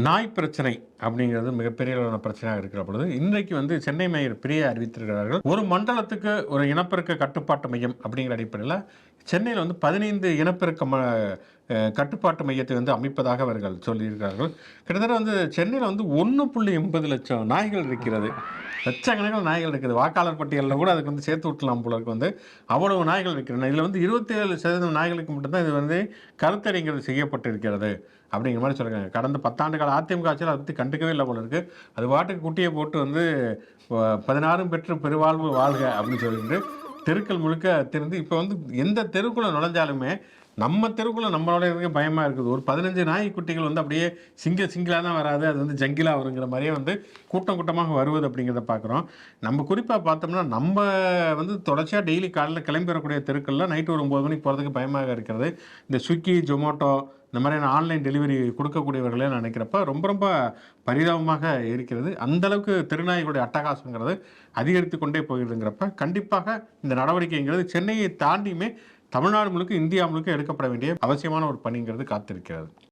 நாய் பிரச்சனை அப்படிங்கிறது மிகப்பெரிய அளவான பிரச்சனையாக இருக்கிற பொழுது இன்றைக்கு சென்னை மேயர் பிரியா அறிவித்திருக்கிறார்கள். ஒரு மண்டலத்துக்கு ஒரு இனப்பெருக்க கட்டுப்பாட்டு மையம் அப்படிங்கிற அடிப்படையில் சென்னையில் 15 இனப்பெருக்க கட்டுப்பாட்டு மையத்தை அமைப்பதாக அவர்கள் சொல்லியிருக்கிறார்கள். கிட்டத்தட்ட சென்னையில் 1.80 லட்சம் நாய்கள் இருக்கிறது. லட்சக்கணக்கில் நாய்கள் இருக்குது. வாக்காளர் பட்டியலில் கூட அதுக்கு சேர்த்து விட்டலாம் போல இருக்கு. அவ்வளவு நாய்கள் இருக்கிறது. இதில் 27% நாய்களுக்கு மட்டும்தான் இது கருத்தறிங்கிறது செய்யப்பட்டிருக்கிறது அப்படிங்கிற மாதிரி சொல்கிறாங்க. கடந்த 10 ஆண்டு கால அதிமுக ஆட்சியில் அதை பற்றி கண்டுக்கவே இல்லை போல இருக்குது. அது பாட்டுக்கு குட்டியை போட்டு 16 பெற்று பெருவாழ்வு வாழ்க அப்படின்னு சொல்லிட்டு தெருக்கள் முழுக்க திருந்து இப்போ எந்த தெருக்குள்ளே நுழைஞ்சாலுமே நம்ம தெருக்குள்ளே நம்மளோட இருக்க பயமாக இருக்குது. ஒரு 15 நாய்க்குட்டிகள் அப்படியே சிங்கிளாக தான் வராது, அது ஜங்கிலாக வருங்கிற மாதிரியே கூட்டம் கூட்டமாக வருவது அப்படிங்கிறத பார்க்குறோம். நம்ம குறிப்பாக பார்த்தோம்னா நம்ம தொடர்ச்சியாக டெய்லி காலையில் கிளம்பி வரக்கூடிய தெருக்களில் நைட்டு ஒரு 9 மணிக்கு போகிறதுக்கு பயமாக இருக்கிறது. இந்த ஸ்விக்கி, ஜொமேட்டோ இந்த மாதிரியான ஆன்லைன் டெலிவரி கொடுக்கக்கூடியவர்களே நான் நினைக்கிறப்ப ரொம்ப ரொம்ப பரிதாபமாக இருக்கிறது. அந்தளவுக்கு தெருநாய்களுடைய அட்டகாசங்கிறது அதிகரித்து கொண்டே போகிறதுங்கிறப்ப கண்டிப்பாக இந்த நடவடிக்கைங்கிறது சென்னையை தாண்டியுமே தமிழ்நாடு முழுக்க, இந்தியா முழுக்க எடுக்கப்பட வேண்டிய அவசியமான ஒரு பணிங்கிறது காத்திருக்கிறது.